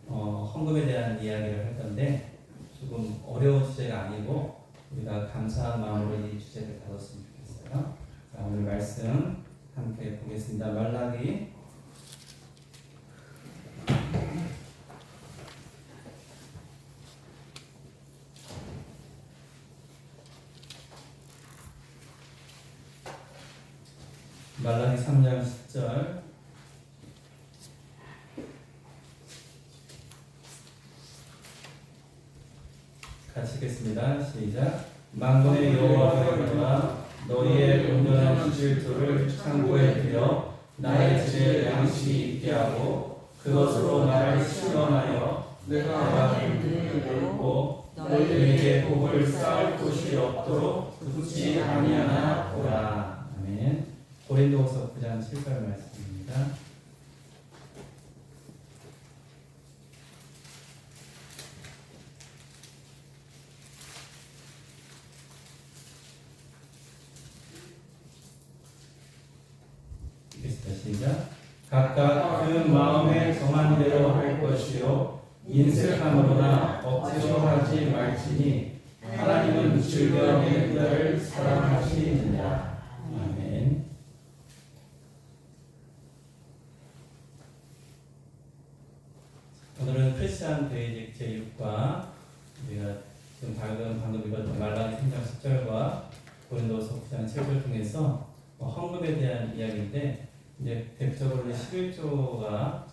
헌금에 대한 이야기를 할 건데 조금 어려운 주제가 아니고 우리가 감사한 마음으로 이 주제를 다뤘으면 좋겠어요. 자, 오늘 말씀 함께 보겠습니다. 말라기 3장 10절 같이 읽겠습니다. 시작. 만군의 여호와가 이르노라 너희의 온전한 실질을 창고에 들여 나의 집에 양식이 있게 하고 그것으로 나를 시원하여 내가 눈을 열고 너희에게 복을 쌓을 곳이 없도록 굳지 아니하나 보라. 아멘. 고린도후서 9장 7절 말씀입니다. 시작. 각각 그 마음에 정한 대로 할 것이요 인색함으로나 억지로 하지 말지니 하나님은 즐겨 내는 자를 사랑하시느니라. 아멘. 오늘은 크리스찬 베이직 제6과 우리가 지금 방금 읽었던 말라기 3장 10절과 고린도서 9장 7절 통해서 헌금에 대한 이야기인데 이제 대표적으로 11조가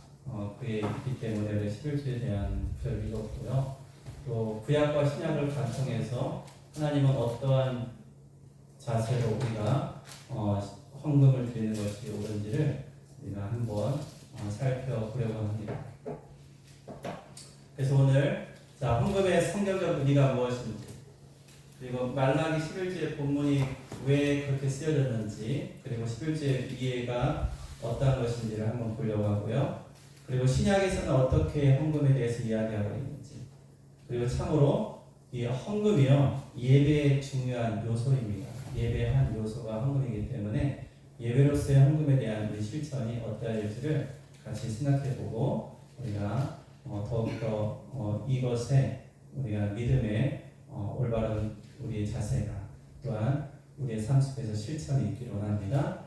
그에 있기 때문에 11조에 대한 구절을 읽었고요. 또 구약과 신약을 관통해서 하나님은 어떠한 자세로 우리가 헌금을 드리는 것이 옳은지를 우리가 한번 살펴보려고 합니다. 그래서 오늘 자, 헌금의 성경적 의미가 무엇인지, 그리고 말라기 11조의 본문이 왜 그렇게 쓰여졌는지, 그리고 11조의 이해가 어떠한 것인지를 한번 보려고 하고요. 그리고 신약에서는 어떻게 헌금에 대해서 이야기하고 있는지, 그리고 참으로 이 헌금이요 예배의 중요한 요소입니다. 예배의 한 요소가 헌금이기 때문에 예배로서의 헌금에 대한 우리 실천이 어떠할지를 같이 생각해보고 우리가 더욱더 이것에 우리가 믿음의 올바른 우리의 자세가 또한 우리의 삶 속에서 실천이 있기를 원합니다.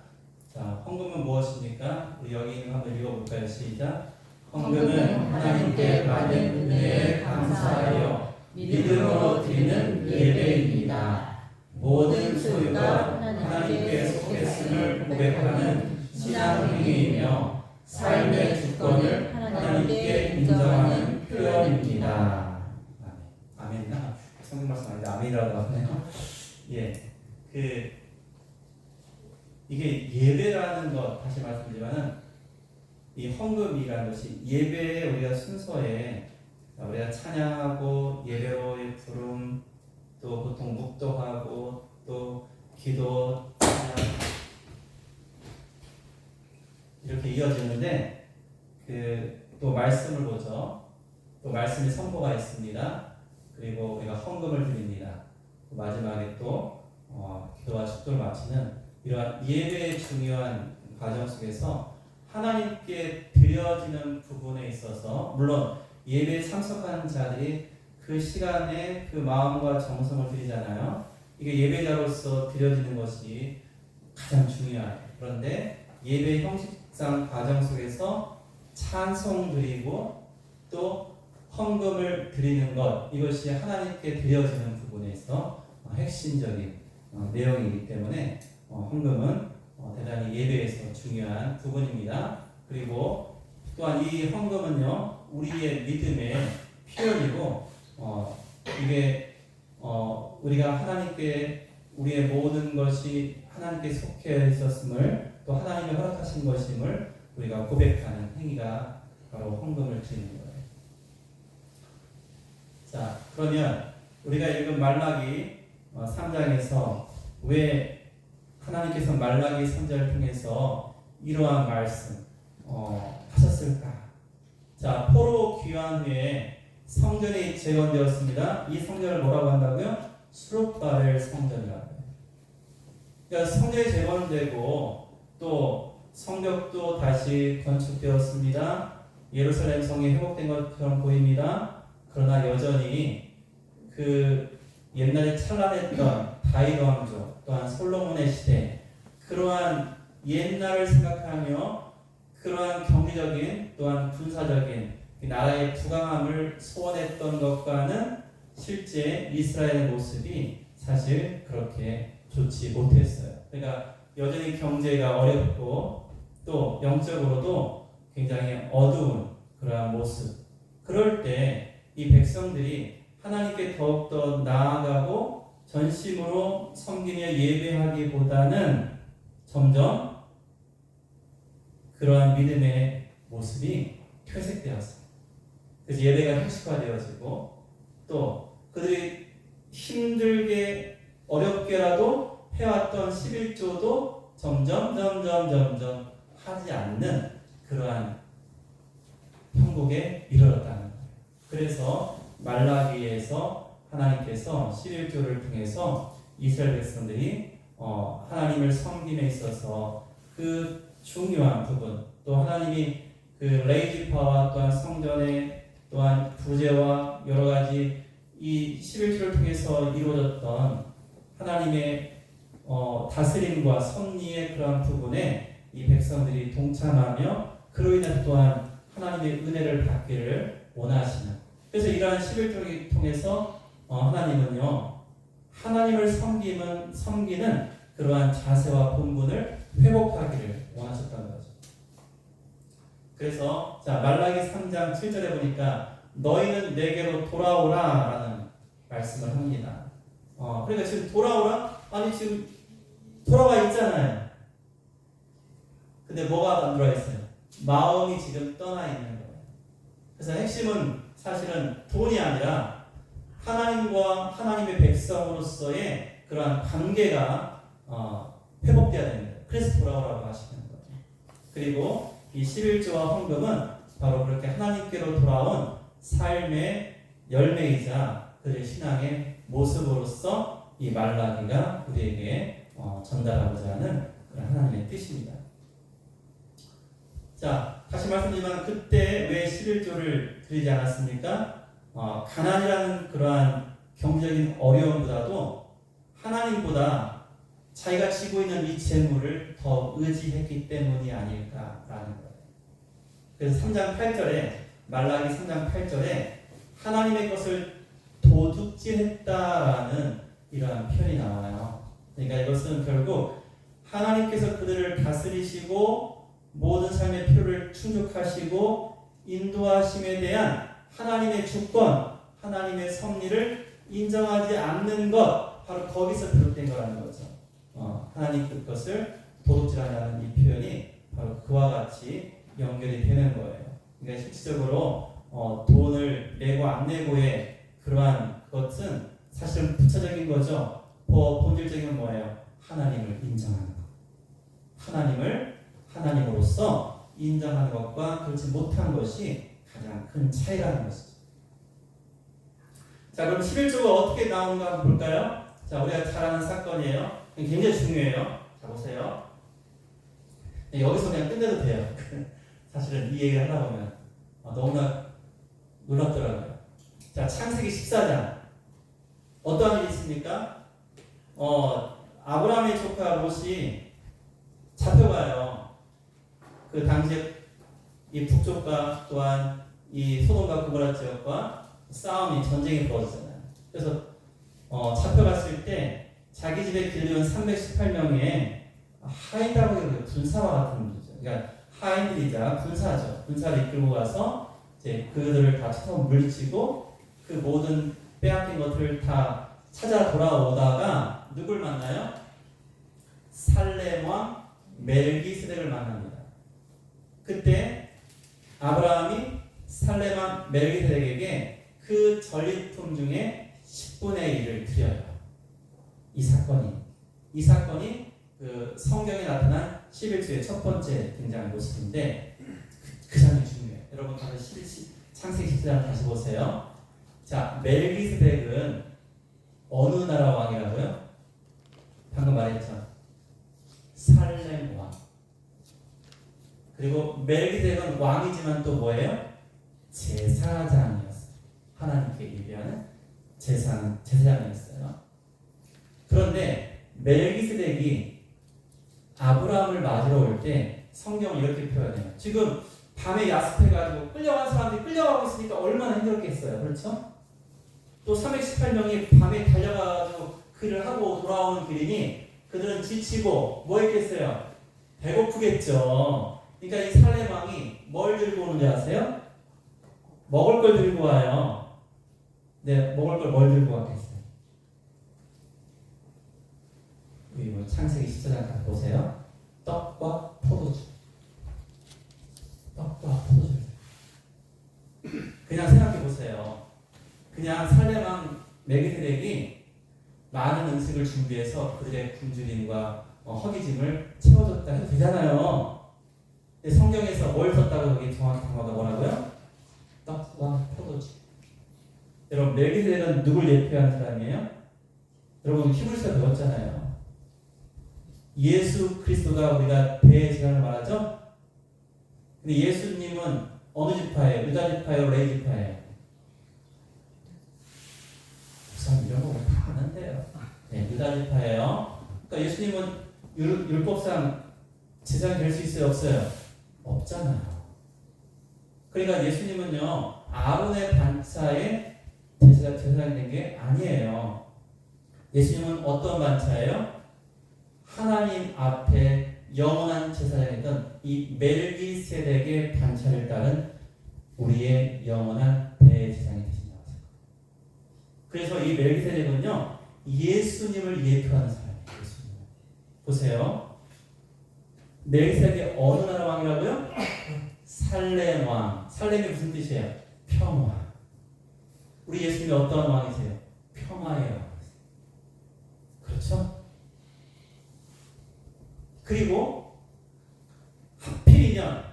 자, 헌금은 무엇입니까? 우리 여기 있는 거 한번 읽어볼까요? 시작. 헌금은 하나님께 받은 은혜에 감사하여 믿음으로 드리는 예배입니다. 모든 소유가 하나님께 속했음을 고백하는 신앙 행위이며 삶의 주권을 하나님께 인정하는 표현입니다. 아멘. 성경 말씀 아닌데 아멘이라고 하네요. 예, 이게 예배라는 것 다시 말씀드리면은 이 헌금이라는 것이 예배의 우리가 순서에 우리가 찬양하고 예배로의 부름 또 보통 묵도하고 또 기도 찬양 이렇게 이어지는데 또 말씀을 보죠. 또 말씀의 선포가 있습니다. 그리고 우리가 헌금을 드립니다. 마지막에 또 기도와 축도를 마치는 이러한 예배의 중요한 과정 속에서 하나님께 드려지는 부분에 있어서 물론 예배에 참석하는 자들이 그 시간에 그 마음과 정성을 드리잖아요. 이게 예배자로서 드려지는 것이 가장 중요해요. 그런데 예배 형식상 과정 속에서 찬송 드리고 또 헌금을 드리는 것, 이것이 하나님께 드려지는 부분에서 핵심적인 내용이기 때문에 헌금은 대단히 예배에서 중요한 부분입니다. 그리고 또한 이 헌금은요 우리의 믿음의 표현이고 이게 우리가 하나님께 우리의 모든 것이 하나님께 속해 있었음을 또 하나님이 허락하신 것임을 우리가 고백하는 행위가 바로 헌금을 드리는 거예요. 자, 그러면 우리가 읽은 말라기 3장에서 왜 하나님께서 말라기 3장을 통해서 이러한 말씀 하셨을까? 자, 포로 귀환 후에 성전이 재건되었습니다. 이 성전을 뭐라고 한다고요? 수룹바벨 성전이라고 해요. 그러니까 성전이 재건되고 또 성벽도 다시 건축되었습니다. 예루살렘 성이 회복된 것처럼 보입니다. 그러나 여전히 그 옛날에 찬란했던 다윗 왕조 또한 솔로몬의 시대 그러한 옛날을 생각하며 그러한 경제적인 또한 군사적인 나라의 부강함을 소원했던 것과는 실제 이스라엘의 모습이 사실 그렇게 좋지 못했어요. 그러니까 여전히 경제가 어렵고 또 영적으로도 굉장히 어두운 그러한 모습. 그럴 때 이 백성들이 하나님께 더욱더 나아가고 전심으로 섬기며 예배하기보다는 점점 그러한 믿음의 모습이 퇴색되었어요. 그래서 예배가 형식화되어지고 또 그들이 힘들게 어렵게라도 해왔던 11조도 점점 하지 않는 그러한 형국에 이르렀다는 거예요. 그래서 말라기에서 하나님께서 11조를 통해서 이스라엘 백성들이 하나님을 섬김에 있어서 그 중요한 부분 또 하나님이 그 레이지파와 또한 성전의 또한 부제와 여러 가지 이 11조를 통해서 이루어졌던 하나님의 다스림과 섭리의 그러한 부분에 이 백성들이 동참하며 그로 인해서 또한 하나님의 은혜를 받기를 원하시는 그래서 이러한 11조를 통해서 하나님은요 하나님을 섬기는 그러한 자세와 본분을 회복하기를 원하셨다는 거죠. 그래서 자 말라기 3장 7절에 보니까 너희는 내게로 돌아오라 라는 말씀을 합니다. 그러니까 지금 돌아오라? 아니 지금 돌아와 있잖아요. 근데 뭐가 안 돌아와 있어요? 마음이 지금 떠나 있는 거예요. 그래서 핵심은 사실은 돈이 아니라 하나님과 하나님의 백성으로서의 그러한 관계가 회복돼야 됩니다. 그래서 돌아오라고 하시는 거예요. 그리고 이 11조와 헌금은 바로 그렇게 하나님께로 돌아온 삶의 열매이자 그들의 신앙의 모습으로서 이 말라기가 우리에게 전달하고자 하는 그런 하나님의 뜻입니다. 자, 다시 말씀드리지만 그때 왜 11조를 드리지 않았습니까? 가난이라는 그러한 경제적인 어려움보다도 하나님보다 자기가 지고 있는 이 재물을 더 의지했기 때문이 아닐까라는 거예요. 그래서 3장 8절에 말라기 3장 8절에 하나님의 것을 도둑질했다라는 이러한 표현이 나와요. 그러니까 이것은 결국 하나님께서 그들을 다스리시고 모든 삶의 필요를 충족하시고 인도하심에 대한 하나님의 주권, 하나님의 섭리를 인정하지 않는 것 바로 거기서 비롯된 거라는 거죠. 하나님 그것을 도둑질하냐는 이 표현이 바로 그와 같이 연결이 되는 거예요. 그러니까 실질적으로 돈을 내고 안 내고의 그러한 것은 사실은 부차적인 거죠. 본질적인 뭐예요? 하나님을 인정하는 것. 하나님을 하나님으로서 인정하는 것과 그렇지 못한 것이 가장 큰 차이라는 것이죠. 자, 그럼 11조가 어떻게 나오는가 한번 볼까요? 자, 우리가 잘 아는 사건이에요. 굉장히 중요해요. 자, 보세요. 여기서 그냥 끝내도 돼요. 사실은 이 얘기를 하다 보면 너무나 놀랍더라고요. 자, 창세기 14장. 어떠한 일이 있습니까? 아브라함의 조카 롯이 잡혀가요. 그 당시에 이 북쪽과 또한 이 소돔과 고모라 지역과 싸움이 전쟁이 벌어졌잖아요. 그래서 잡혀갔을 때 자기 집에 길르온 318명의 하인이라고 군사와 같은 분이죠. 그러니까 하인들이자 군사죠. 군사를 이끌고 가서 이제 그들을 다 처음 물리치고 그 모든 빼앗긴 것들을 다 찾아 돌아오다가 누굴 만나요? 살렘 왕 멜기세덱을 만납니다. 그때 아브라함이 살렘 왕 멜기세덱에게 그 전리품 중에 10분의 1을 드려요. 이 사건이 그 성경에 나타난 11조의 첫 번째 등장 모습인데 그 장이 중요해요. 여러분 다시 창세기 14장 다시 보세요. 자, 멜기세덱은 어느 나라 왕이라고요? 방금 말했죠. 살렘 왕. 그리고 멜기세덱은 왕이지만 또 뭐예요? 제사장이었어요. 하나님께 예배하는 제사장이었어요. 그런데 멜기세덱이 아브라함을 맞으러 올 때 성경은 이렇게 표현해요. 지금 밤에 야습해가지고 끌려간 사람들이 끌려가고 있으니까 얼마나 힘들었겠어요. 그렇죠? 또 318명이 밤에 달려가지고 그 일을 하고 돌아오는 길이니 그들은 지치고 뭐 했겠어요? 배고프겠죠. 그러니까 이 살렘 왕이 뭘 들고 오는지 아세요? 먹을 걸 들고 와요. 네, 먹을 걸 뭘 들고 왔겠어요? 여기 뭐 창세기 14장 가 보세요. 떡과 포도주. 떡과 포도주. 그냥 생각해 보세요. 그냥 살렘 왕 멜기세덱이 많은 음식을 준비해서 그들의 굶주림과 허기짐을 채워줬다 해도 되잖아요. 근데 성경에서 뭘 썼다고 여기 정확히 단어가 뭐라고요? 떡과 포도주. 여러분 멜기세덱은 누굴 예표하는 사람이에요? 여러분 히브리서 배웠잖아요. 예수 그리스도가 우리가 대제사장을 말하죠. 근데 예수님은 어느 지파예요? 유다 지파예요? 레위 지파예요? 우선 이런 거 다 아는데요. 네, 유다 지파예요. 그러니까 예수님은 율법상 제사장이 될 수 있어요? 없어요? 없잖아요. 그러니까 예수님은요 아론의 반차에 제사장이 된 게 아니에요. 예수님은 어떤 반차예요? 하나님 앞에 영원한 제사장이던 이 멜기세덱의 반차를 따른 우리의 영원한 대제사장이 되신다고 생각합니다. 그래서 이 멜기세덱은요 예수님을 예표하는 사람이에요. 예수님. 보세요. 멜기세덱이 어느 나라 왕이라고요? 살렘 왕. 살렘이 무슨 뜻이에요? 평화. 우리 예수님이 어떤 왕이세요? 평화의 왕이세요. 그렇죠? 그리고 하필이면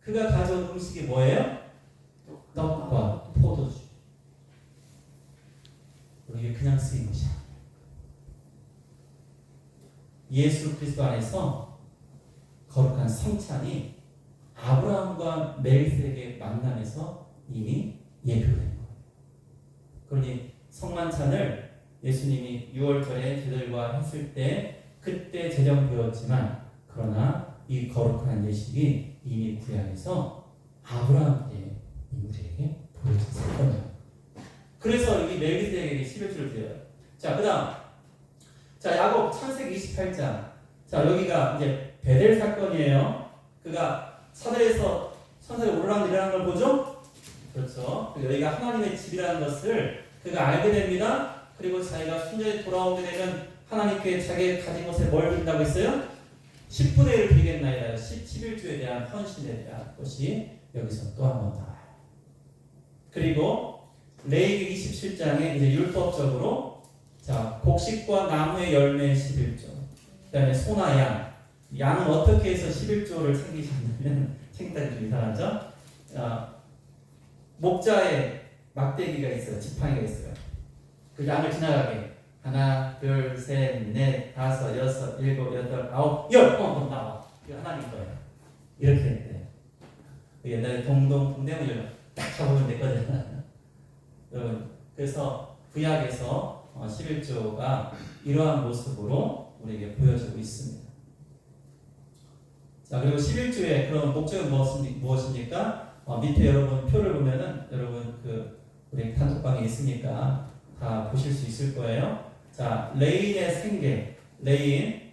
그가 가져온 음식이 뭐예요? 떡과 포도주. 이게 그냥 쓰인 것이 아니에요. 예수 그리스도 안에서 거룩한 성찬이 아브라함과 멜기세덱의 만남에서 이미 예표된 거예요. 그러니 성만찬을 예수님이 6월절에 제들과 했을 때 그때 제정되었지만 그러나 이 거룩한 예식이 이미 구약에서 아브라함 때 우리에게 보여진 사건이에요. 그래서 이 멜기세덱에게 11조를 드려요. 자, 그 다음. 자, 야곱 창세기 28장. 자, 여기가 이제 베델 사건이에요. 그가 산에서 천사에 올라가는 걸 보죠? 그렇죠. 여기가 하나님의 집이라는 것을 그가 알게 됩니다. 그리고 자기가 순전히 돌아오게 되면 하나님께 자기가 가진 것을 뭘 드린다고 했어요? 10분의 1을 드리겠나이다. 11조에 대한 헌신에 대한 것이 여기서 또 한 번 나와요. 그리고 레위기 27장에 이제 율법적으로 자 곡식과 나무의 열매 11조, 그 다음에 소나 양. 양은 어떻게 해서 11조를 챙기셨냐면 챙기다니 좀 이상하죠? 목자에 막대기가 있어요. 지팡이가 있어요. 그 양을 지나가게 하나, 둘, 셋, 넷, 다섯, 여섯, 일곱, 여덟, 아홉, 열! 나와. 이거 하나님 거예요. 이렇게 했대요. 옛날에 동대문을 딱 잡으면 됐거든요. 여러분, 그래서 구약에서 11조가 이러한 모습으로 우리에게 보여지고 있습니다. 자, 그리고 11조의 그런 목적은 무엇입니까? 밑에 여러분 표를 보면은 여러분 우리 단톡방에 있으니까 다 보실 수 있을 거예요. 자, 레인의 생계, 레인,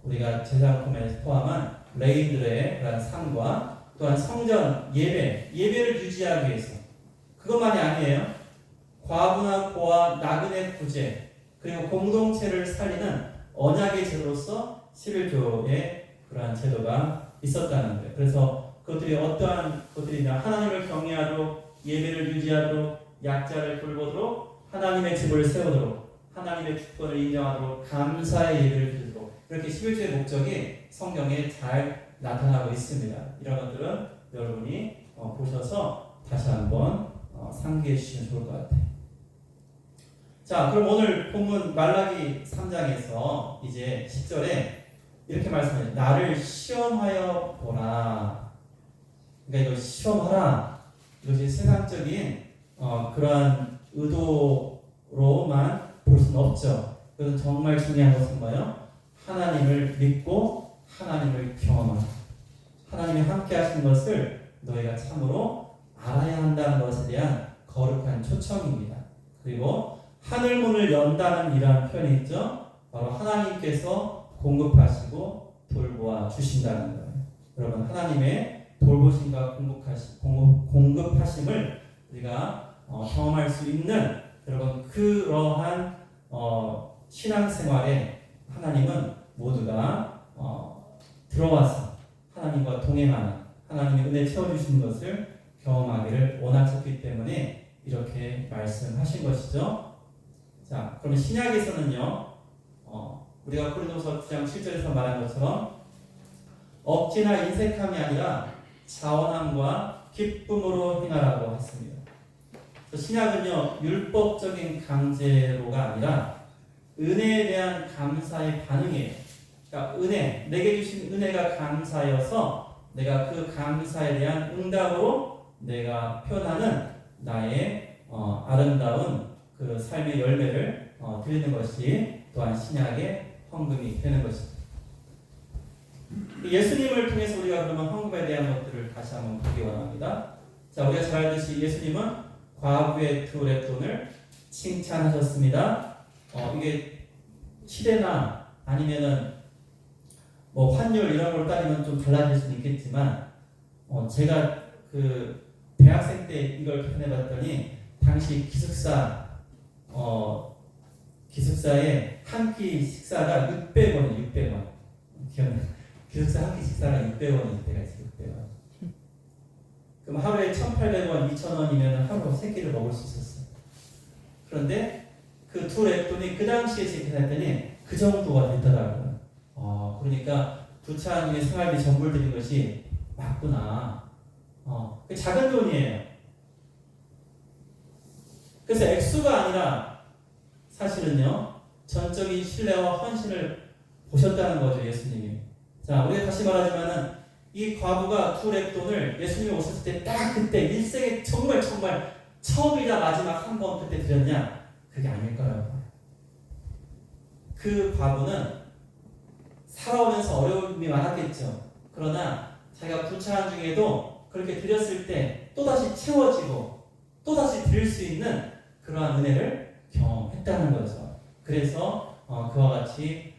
우리가 제사품에 포함한 레인들의 그런 삶과 또한 성전 예배를 유지하기 위해서 그것만이 아니에요. 과부나 고아, 나그네 구제, 그리고 공동체를 살리는 언약의 제도로서 11조의 그러한 제도가 있었다는 거예요. 그래서 그것들이 어떠한 것들이냐, 하나님을 경외하도록, 예배를 유지하도록, 약자를 돌보도록, 하나님의 집을 세우도록, 하나님의 주권을 인정하도록, 감사의 예배를 드리도록, 이렇게 11조의 목적이 성경에 잘 나타나고 있습니다. 이런 것들은 여러분이 보셔서 다시 한번 상기해 주시면 좋을 것 같아요. 자, 그럼 오늘 본문 말라기 3장에서 이제 10절에 이렇게 말씀해요. 나를 시험하여 보라. 그러니까 이거 시험하라. 이것이 세상적인 그러한 의도로만 볼 수는 없죠. 그래서 정말 중요한 것은 뭐예요? 하나님을 믿고 하나님을 경험하라. 하나님이 함께 하신 것을 너희가 참으로 알아야 한다는 것에 대한 거룩한 초청입니다. 그리고 하늘문을 연다는 이러한 표현이 있죠. 바로 하나님께서 공급하시고 돌보아 주신다는 거예요. 여러분, 하나님의 돌보심과 공급하심을 우리가 경험할 수 있는 여러분 그러한 신앙생활에 하나님은 모두가 들어와서 하나님과 동행하는 하나님의 은혜 채워주시는 것을 경험하기를 원하셨기 때문에 이렇게 말씀하신 것이죠. 자, 그러면 신약에서는요, 우리가 고린도서 9장 7절에서 말한 것처럼 억지나 인색함이 아니라 자원함과 기쁨으로 행하라고 했습니다. 신약은요, 율법적인 강제로가 아니라 은혜에 대한 감사의 반응이에요. 그러니까 은혜, 내게 주신 은혜가 감사여서 내가 그 감사에 대한 응답으로 내가 표현하는 나의 아름다운 그 삶의 열매를 드리는 것이 또한 신약의 헌금이 되는 것입니다. 예수님을 통해서 우리가 그러면 헌금에 대한 것들을 다시 한번 보기 원합니다. 자, 우리가 잘 알듯이 예수님은 과부의 두 랩돈을 칭찬하셨습니다. 이게 시대나 아니면은 뭐 환율 이런 걸 따지면 좀 달라질 수는 있겠지만, 제가 그 대학생 때 이걸 계산해봤더니 당시 기숙사의 한 끼 식사가 600원이에요. 600원. 기억나요? 기숙사 한 끼 식사가 600원일 때가 있어요. 600원. 그럼 하루에 1,800원, 2,000원이면 하루 3끼를 먹을 수 있었어요. 그런데 그 두 랩돈이 그 당시에 계산했더니 그 정도가 됐더라고요. 그러니까 부처님의 생활비 전부를 드린 것이 맞구나. 작은 돈이에요. 그래서 액수가 아니라 사실은요, 전적인 신뢰와 헌신을 보셨다는 거죠, 예수님이. 자, 우리가 다시 말하지만은 이 과부가 두 랩돈을 예수님이 오셨을 때 딱 그때 일생에 정말 처음이자 마지막 한 번 그때 드렸냐? 그게 아닐 거라고 봐요. 그 과부는 살아오면서 어려움이 많았겠죠. 그러나 자기가 부차한 중에도 그렇게 드렸을 때 또다시 채워지고 또다시 드릴 수 있는 그러한 은혜를 경험했다는 거죠. 그래서 그와 같이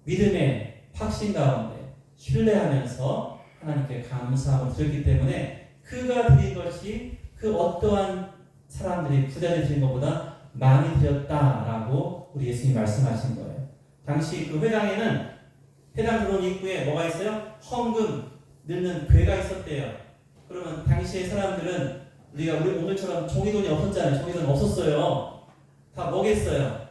믿음의 확신 가운데 신뢰하면서 하나님께 감사함을 드렸기 때문에 그가 드린 것이 그 어떠한 사람들이 부자들이 드린 것보다 많이 드렸다라고 우리 예수님이 말씀하신 거예요. 당시 그 회당에는 회당 들어온 입구에 뭐가 있어요? 헌금 넣는 괴가 있었대요. 그러면 당시의 사람들은 우리 오늘처럼 종이돈이 없었잖아요. 종이돈 없었어요. 다 뭐겠어요?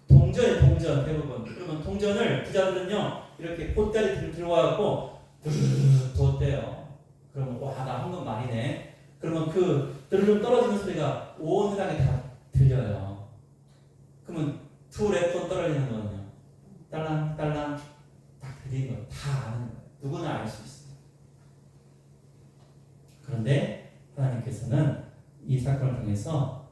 동전 대부분. 그러면 동전을 부자들은요 이렇게 보따리 들어와갖고 뒀대요. 그러면 와, 나 헌금 많이 내. 그러면 그 드르륵 떨어지는 소리가 온 회당에 다 들려요. 그러면 두 랩돈 떨어지는 거는요, 딸랑 딱 들리는 거 다 아는 거예요. 누구나 알 수 있어요. 그런데 하나님께서는 이 사건을 통해서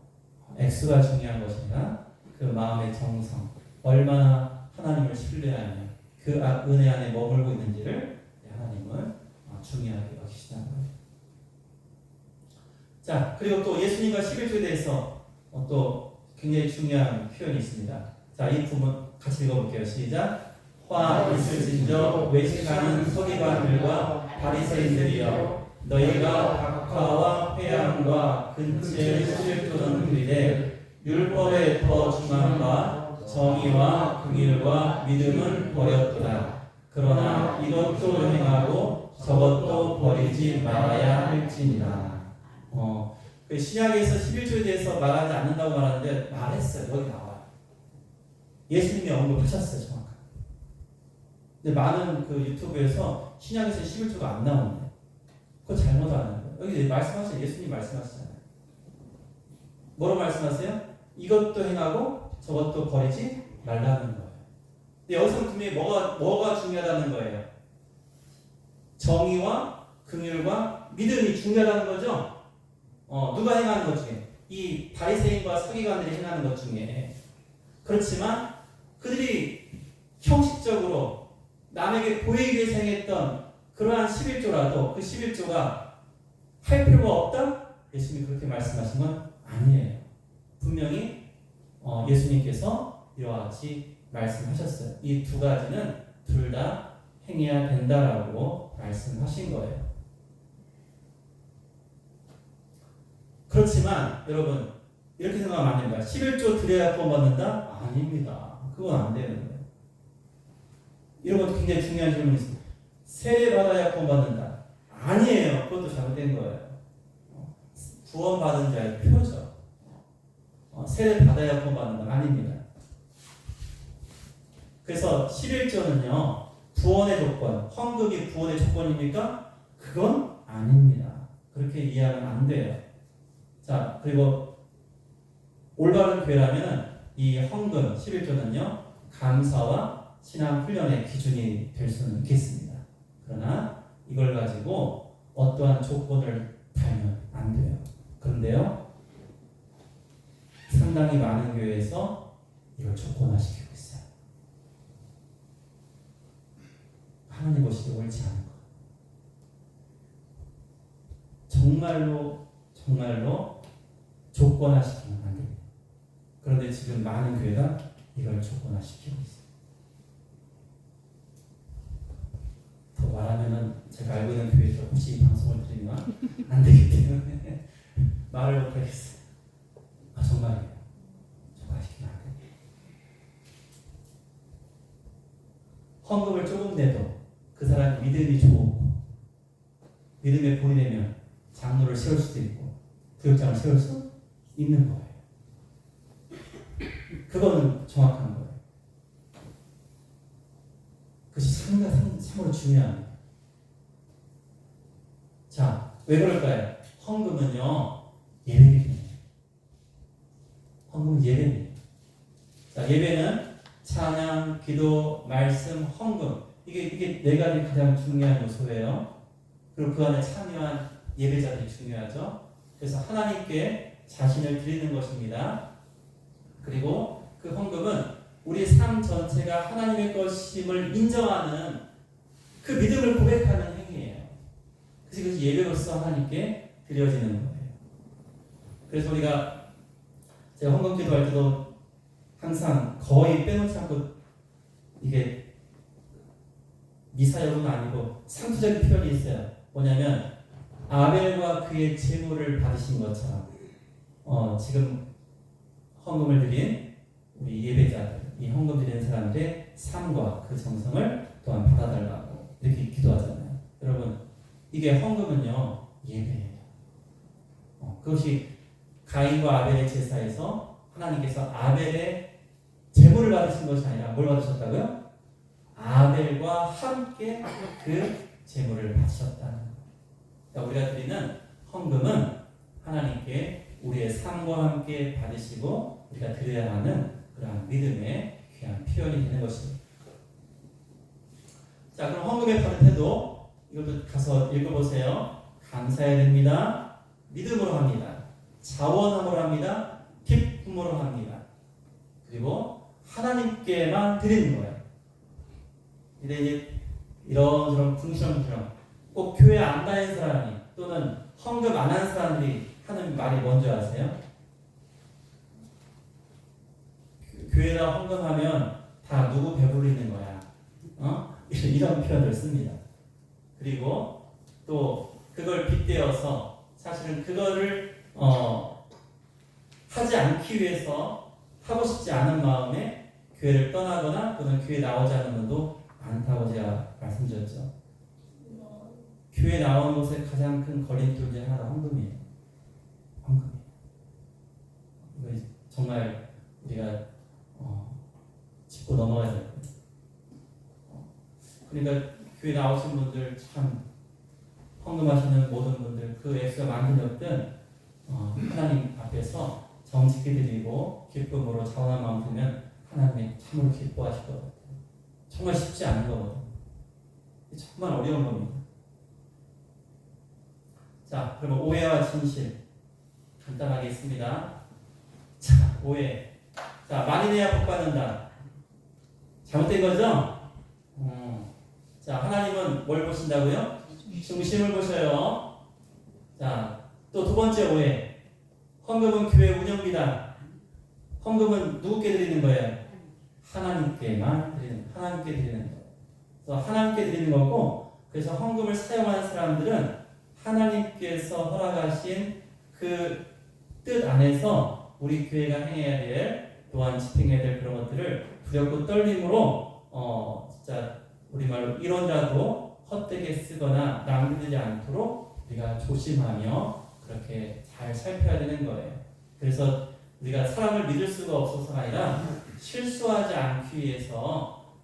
액수가 중요한 것이 아니라 그 마음의 정성, 얼마나 하나님을 신뢰하며 그 은혜 안에 머물고 있는지를 하나님은 중요하게 여기시다는 거예요. 자, 그리고 또 예수님과 11조에 대해서 또 굉장히 중요한 표현이 있습니다. 자, 이 부분 같이 읽어볼게요. 시작. 화 있을진저 외식하는 서기관들과 바리새인들이여, 너희가 박화와 회양과 근처에 실조는 그리되 율법에 더 중한 바 정의와 긍휼과 믿음은 버렸도다. 그러나 이것도 행하고 저것도 버리지 말아야 할지니라. 그 신약에서 11조에 대해서 말하지 않는다고 말하는데 말했어요. 여기 나와요. 예수님이 언급하셨어요. 정확하게. 근데 많은 그 유튜브에서 신약에서 11조가 안 나오네요. 그거 잘못 아는 거예요. 여기 말씀하시죠. 예수님 말씀하시잖아요. 뭐로 말씀하세요? 이것도 행하고 저것도 버리지 말라는 거예요. 근데 여기서 분명히 뭐가 중요하다는 거예요. 정의와 긍휼과 믿음이 중요하다는 거죠. 누가 행하는 것 중에 이 바리새인과 서기관들이 행하는 것 중에. 그렇지만 그들이 형식적으로 남에게 보이기 위해서 행했던 그러한 11조라도 그 11조가 할 필요가 없다? 예수님이 그렇게 말씀하신 건 아니에요. 분명히 예수님께서 이와 같이 말씀하셨어요. 이 두 가지는 둘 다 행해야 된다라고 말씀하신 거예요. 그렇지만 여러분 이렇게 생각하면 안 됩니다. 11조 드려야 구원받는다? 아닙니다. 그건 안 되는 거예요. 이런 것도 굉장히 중요한 질문이 있습니다. 세례 받아야 구원받는다? 아니에요. 그것도 잘못된 거예요. 구원받은 자의 표죠. 세례 받아야 구원받는다? 아닙니다. 그래서 11조는요. 구원의 조건, 헌금이 구원의 조건입니까? 그건 아닙니다. 그렇게 이해하면 안 돼요. 자, 그리고 올바른 교회라면 이 헌금 11조는요. 감사와 신앙 훈련의 기준이 될 수는 있겠습니다. 그러나 이걸 가지고 어떠한 조건을 달면 안 돼요. 그런데요. 상당히 많은 교회에서 이걸 조건화시키고 있어요. 하나님 보시기에 옳지 않은 것. 정말로 조건화시키면 안 됩니다. 그런데 지금 많은 교회가 이걸 조건화시키고 있어요. 더 말하면은 제가 알고 있는 교회에서 혹시 이 방송을 들으면 안 되기 때문에 말을 못하겠어요. 정말이에요. 조건화시키면 안 됩니다. 헌금을 조금 내도 그 사람이 믿음이 좋고 믿음에 본이 되면 장로를 세울 수도 있고 부역장을 세울 수 있는 거예요. 그거는 정확한 거예요. 그것이 참으로 중요합니다. 자, 왜 그럴까요? 헌금은요 예배입니다. 헌금은 예배입니다. 자, 예배는 찬양, 기도, 말씀, 헌금 이게 네 가지 가장 중요한 요소예요. 그리고 그 안에 참여한 예배자들이 중요하죠. 그래서 하나님께 자신을 드리는 것입니다. 그리고 그 헌금은 우리 삶 전체가 하나님의 것임을 인정하는 그 믿음을 고백하는 행위예요. 그래서 이것이 예배로서 하나님께 드려지는 거예요. 그래서 우리가 제가 헌금 기도할 때도 항상 거의 빼놓지 않고 이게 미사역은 아니고 상투적인 표현이 있어요. 뭐냐면 아벨과 그의 제물을 받으신 것처럼 지금 헌금을 드린 우리 예배자들, 이 헌금 드리는 사람들의 삶과 그 정성을 또한 받아달라고 이렇게 기도하잖아요. 여러분, 이게 헌금은요 예배예요. 그것이 가인과 아벨의 제사에서 하나님께서 아벨의 제물을 받으신 것이 아니라 뭘 받으셨다고요? 아벨과 함께 그 제물을 바치셨다는 거예요. 그러니까 우리가 드리는 헌금은 하나님께 우리의 삶과 함께 받으시고 우리가 드려야 하는 그러한 믿음의 귀한 표현이 되는 것입니다. 자, 그럼 헌금의 받을 때도 이것도 가서 읽어보세요. 감사해야 됩니다. 믿음으로 합니다. 자원함으로 합니다. 기쁨으로 합니다. 그리고 하나님께만 드리는 거예요. 근데 이제 이런저런 궁시렁궁시렁 꼭 교회 안 다니는 사람이 또는 헌금 안 하는 사람들이 하는 말이 뭔지 아세요? 교회나 헌금하면 다 누구 배부르는 거야. 이런 표현을 씁니다. 그리고 또 그걸 빗대어서 사실은 그거를 하지 않기 위해서 하고 싶지 않은 마음에 교회를 떠나거나 또는 교회 나오지 않는 분도 많다고 제가 말씀드렸죠. 교회 나오는 곳에 가장 큰 걸림돌 중에 하나가 헌금이에요. 헌금이에요. 이거 정말 우리가 짚고 넘어가야 될 거예요. 그러니까 교회 나오신 분들 참 헌금하시는 모든 분들 그 액수가 많든 적든 하나님 앞에서 정직히 드리고 기쁨으로 자원한 마음 들면 하나님이 참으로 기뻐하실 것 같아요. 정말 쉽지 않은 거거든요. 정말 어려운 겁니다. 자, 그러면 오해와 진실 간단하게 있습니다. 자, 오해. 자, 많이 내야 복 받는다. 잘못된 거죠? 자, 하나님은 뭘 보신다고요? 중심을 보셔요. 자, 또 두 번째 오해. 헌금은 교회 운영비다. 헌금은 누구께 드리는 거예요? 하나님께만 드리는, 하나님께 드리는 거예요. 그래서 하나님께 드리는 거고, 그래서 헌금을 사용하는 사람들은 하나님께서 허락하신 그 뜻 안에서 우리 교회가 행해야 될, 또한 집행해야 될 그런 것들을 두렵고 떨림으로 진짜 우리말로 1원이라도 헛되게 쓰거나 낭비되지 않도록 우리가 조심하며 그렇게 잘 살펴야 되는 거예요. 그래서 우리가 사람을 믿을 수가 없어서가 아니라 실수하지 않기 위해서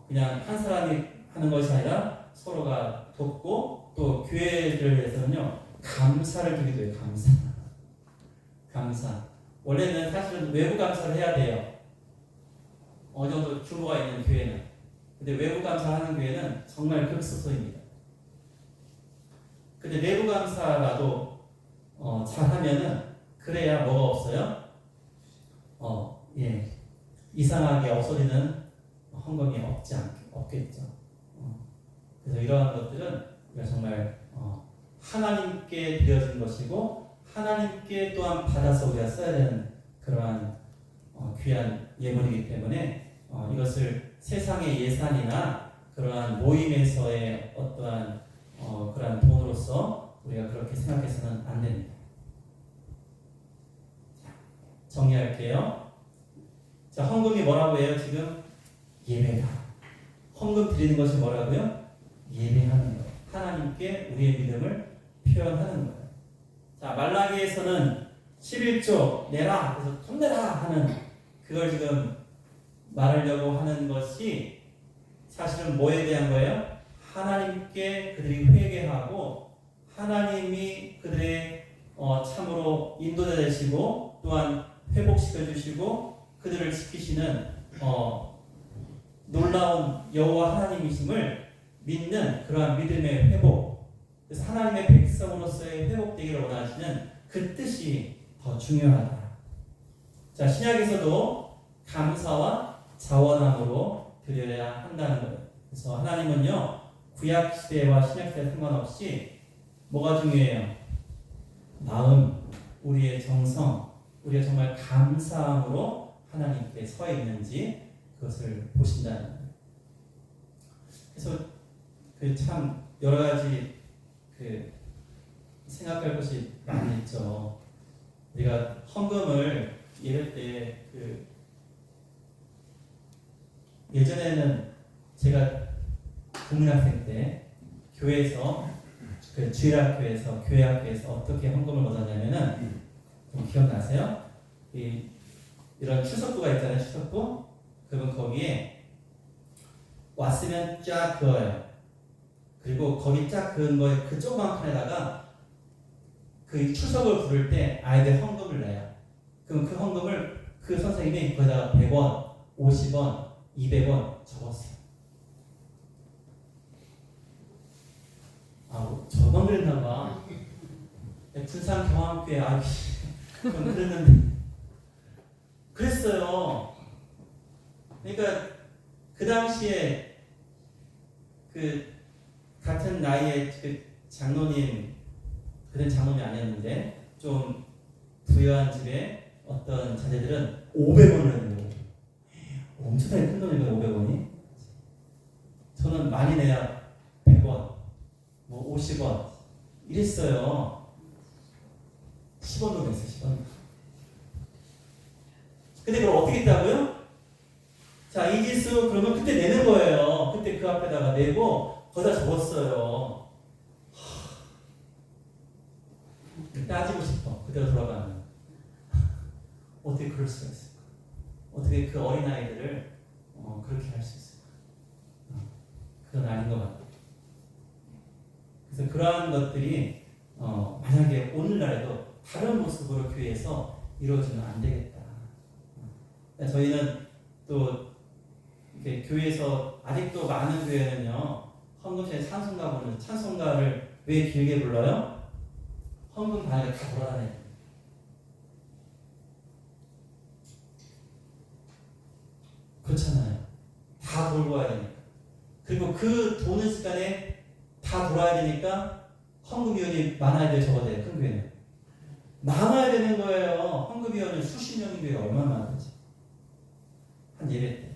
그냥 한 사람이 하는 것이 아니라 서로가 돕고 또 교회를 위해서는요 감사를 드리기도 해요. 감사. 원래는 사실은 외부 감사를 해야 돼요. 어느 정도 규모가 있는 교회는. 근데 외부 감사하는 교회는 정말 극소수입니다. 근데 내부 감사라도 잘하면은 그래야 뭐가 없어요? 이상하게 없어지는 헌금이 없겠죠. 그래서 이러한 것들은 우리가 정말 하나님께 드려진 것이고 하나님께 또한 받아서 우리가 써야 되는 그러한 귀한 예물이기 때문에 이것을 세상의 예산이나 그러한 모임에서의 어떠한 그러한 돈으로서 우리가 그렇게 생각해서는 안 됩니다. 자, 정리할게요. 자, 헌금이 뭐라고 해요? 지금 예배다. 헌금 드리는 것이 뭐라고요? 예배하는 거예요. 하나님께 우리의 믿음을 표현하는 거예요. 자, 말라기에서는 11조 내라, 그래서 돈 내라 하는 그걸 지금 말하려고 하는 것이 사실은 뭐에 대한 거예요? 하나님께 그들이 회개하고 하나님이 그들의 참으로 인도자 되시고 또한 회복시켜 주시고 그들을 지키시는 놀라운 여호와 하나님이심을 믿는 그러한 믿음의 회복, 그래서 하나님의 백성으로서의 회복되기를 원하시는 그 뜻이 더 중요하다. 자, 신약에서도 감사와 자원함으로 드려야 한다는 거예요. 그래서 하나님은요 구약 시대와 신약 시대 상관없이 뭐가 중요해요? 마음, 우리의 정성, 우리가 정말 감사함으로 하나님께 서 있는지 그것을 보신다는 거예요. 그래서 참 여러 가지 생각할 것이 많이 있죠. 우리가 헌금을 예배 때 예전에는 제가 국민학생 때 교회에서 주일학교에서 교회학교에서 어떻게 헌금을 얻었냐면은 좀 기억나세요? 이런 추석부가 있잖아요. 추석부. 그러면 거기에 왔으면 쫙 그어요. 그리고 거기 쫙 그은 거에 그 조그만 칸에다가 그 추석을 부를 때 아이들 헌금을 내요. 그럼 그 헌금을 그 선생님이 거기다가 100원, 50원, 200원 적었어요. 저만 그랬나 봐. 군산 경암교회 그건 그랬는데 그랬어요. 그러니까 그 당시에 같은 나이에 장로님, 그땐 장로님이 아니었는데 좀 부유한 집에 어떤 자제들은 500원을 했는데 엄청나게 큰 돈이거든요. 500원이. 저는 많이 내야 100원, 뭐 50원 이랬어요. 10원도 냈어요. 10원. 근데 그럼 어떻게 했다고요? 자, 이지수 그러면 그때 내는 거예요. 그때 그 앞에다가 내고 거기다 적었어요. 따지고 싶어. 그대로 돌아가면 어떻게 그럴 수가 있을까? 어떻게 그 어린아이들을 그렇게 할 수 있을까? 그건 아닌 것 같아요. 그래서 그러한 것들이 만약에 오늘날에도 다른 모습으로 교회에서 이루어지면 안 되겠다. 저희는 또 이렇게 교회에서 아직도 많은 교회는요 헌금 시간에 찬송가 부르는 찬송가를 왜 길게 불러요? 헌금 받을 때 다 돌아다녀요. 그렇잖아요. 다 돌고 와야 되니까. 그리고 그 도는 시간에 다 돌아야 되니까 헌금위원이 많아야 돼요, 적어도 큰 교회는. 많아야 되는 거예요. 헌금위원은 수십 명인 교회가 얼마나 많은지. 한 예배 때.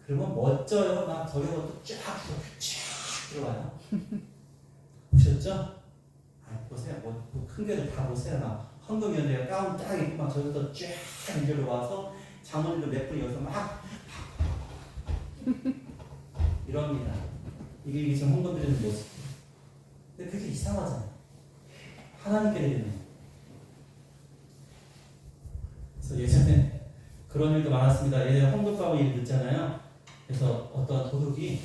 그러면 멋져요. 막 저기서부터 쫙 들어와요. 보셨죠? 아, 보세요. 큰 교회들 다 보세요. 막 헌금위원회가 가운 딱 입고 막 저기서 쫙 인절로 와서 장모님도 몇 분이 여기서 막 이럽니다. 이게 지금 헌금 드리는 모습. 근데 그게 이상하잖아요. 하나님께 드리는 거. 그래서 예전에 그런 일도 많았습니다. 예전에 헌금하고 일 듣잖아요. 그래서 어떤 도둑이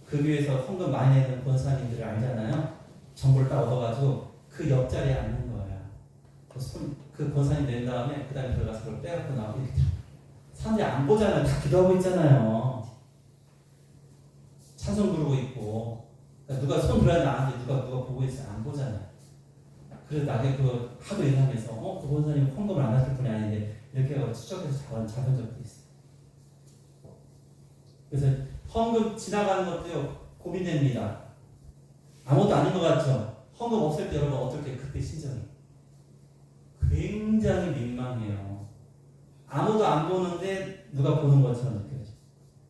그 교회에서 헌금 많이 내는 권사님들을 알잖아요. 정보를 딱 얻어가지고 그 옆자리에 앉는 거예요. 그 권사님 낸 다음에 그 다음에 들어가서 그걸 빼갖고 나오고 이렇게 사람들이 안 보잖아요. 다 기도하고 있잖아요. 찬송 부르고 있고. 그러니까 누가 손 들어야 나는데 누가 보고 있어요. 안 보잖아요. 그래서 나중에 그 하도 예상해서 그 권사님 헌금을 안 하실 분이 아닌데 이렇게 해서 추적해서 잡은 적도 있어요. 그래서 헌금 지나가는 것도 고민됩니다. 아무것도 아닌 것 같죠? 헌금 없을 때 여러분 어떨 때 그때 심정이 굉장히 민망해요. 아무도 안 보는데 누가 보는 것처럼 느껴져.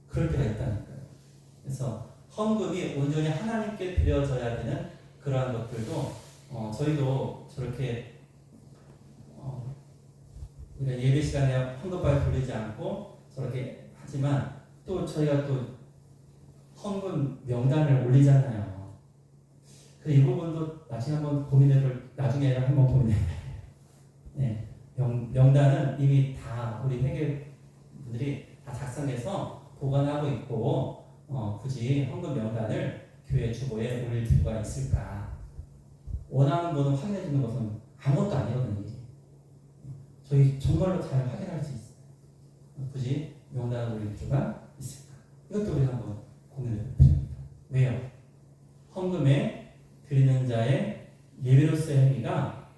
그럴 때가 있다니까요. 그래서 헌금이 온전히 하나님께 드려져야 되는 그러한 것들도 저희도 저렇게 우리가 예배 시간에 헌금발 돌리지 않고 저렇게 하지만 또 저희가 또 헌금 명단을 올리잖아요. 그래서 이 부분도 나중에 한번 나중에 한번 고민해. 네, 명단은 이미 다 우리 회계분들이 다 작성해서 보관하고 있고 굳이 헌금 명단을 교회 주보에 올릴 필요가 있을까? 원하는 분은 확인해 주는 것은 아무것도 아니거든요. 저희 정말로 잘 확인할 수 있어요. 굳이 명단을 올릴 필요가 있을까? 이것도 우리 한번 고민해 볼 필요합니다. 왜요? 헌금에 드리는 자의 예배로서의 행위가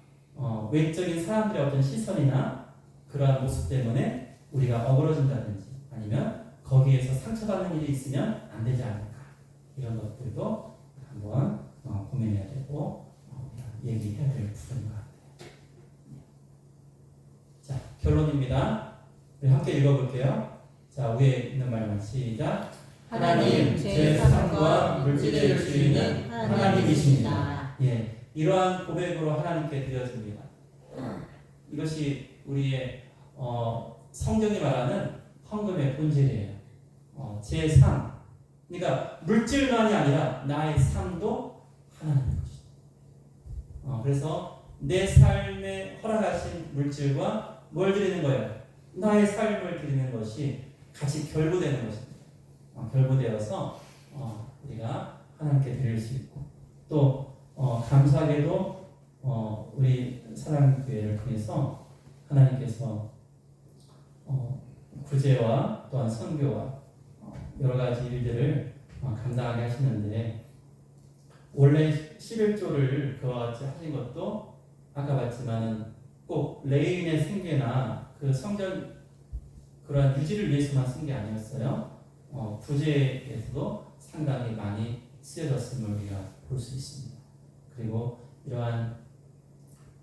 외적인 사람들의 어떤 시선이나 그러한 모습 때문에 우리가 어그러진다든지 아니면 거기에서 상처받는 일이 있으면 안 되지 않을까 이런 것들도 한번 고민해야 되고 얘기해야 될 부분인 것 같아요. 자, 결론입니다. 우리 함께 읽어볼게요. 자, 위에 있는 말만 시작. 하나님, 제 삶과 물질의 주인은 하나님이십니다. 예, 이러한 고백으로 하나님께 드려집니다. 이것이 우리의 성경이 말하는 헌금의 본질이에요. 제 삶, 그러니까 물질만이 아니라 나의 삶도 하나님의 것이다. 그래서 내 삶에 허락하신 물질과 뭘 드리는 거예요? 나의 삶을 드리는 것이 같이 결부되는 것입니다. 결부되어서 우리가 하나님께 드릴 수 있고 또 감사하게도 우리 사랑교회를 통해서 하나님께서 구제와 또한 선교와 여러 가지 일들을 감당하게 하시는데 원래 11조를 그와 같이 하신 것도 아까 봤지만은 꼭 레인의 생계나 그 성전 그러한 유지를 위해서만 쓴 게 아니었어요. 부재에서도 상당히 많이 쓰여졌음을 우리가 볼 수 있습니다. 그리고 이러한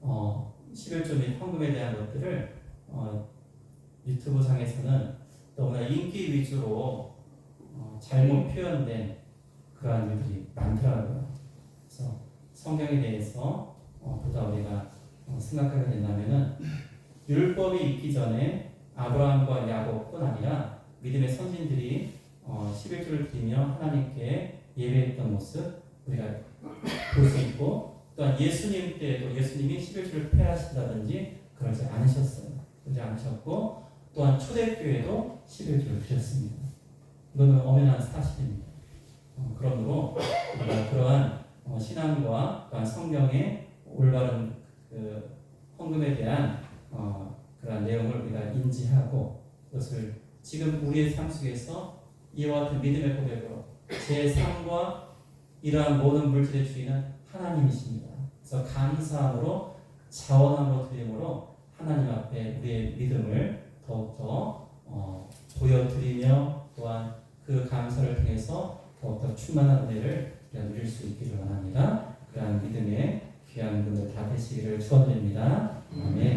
11조 및 헌금에 대한 것들을 유튜브 상에서는 너무나 인기 위주로 잘못 표현된 그러한 일들이 많더라고요. 그래서 성경에 대해서 보다 우리가 생각하게 된다면은 율법이 있기 전에 아브라함과 야곱뿐 아니라 믿음의 선진들이 11조를 드리며 하나님께 예배했던 모습 우리가 볼 수 있고 또한 예수님 때도 예수님이 11조를 폐하신다든지 그러지 않으셨어요. 그러지 않으셨고 또한 초대교회도 11조를 드렸습니다. 이거는 엄연한 사실입니다. 그러므로 우리가 그러한 신앙과 또한 성경의 올바른 그 헌금에 대한 그러한 내용을 우리가 인지하고 그것을 지금 우리의 삶 속에서 이와 같은 믿음의 고백으로 제 삶과 이러한 모든 물질의 주인은 하나님이십니다. 그래서 감사함으로 자원함으로 드림으로 하나님 앞에 우리의 믿음을 더욱더 보여드리며 또한 그 감사를 통해서 더욱더 충만한 은혜를 누릴 수 있기를 원합니다. 그러한 믿음의 귀한 분들 다 되시기를 축원드립니다. 아멘.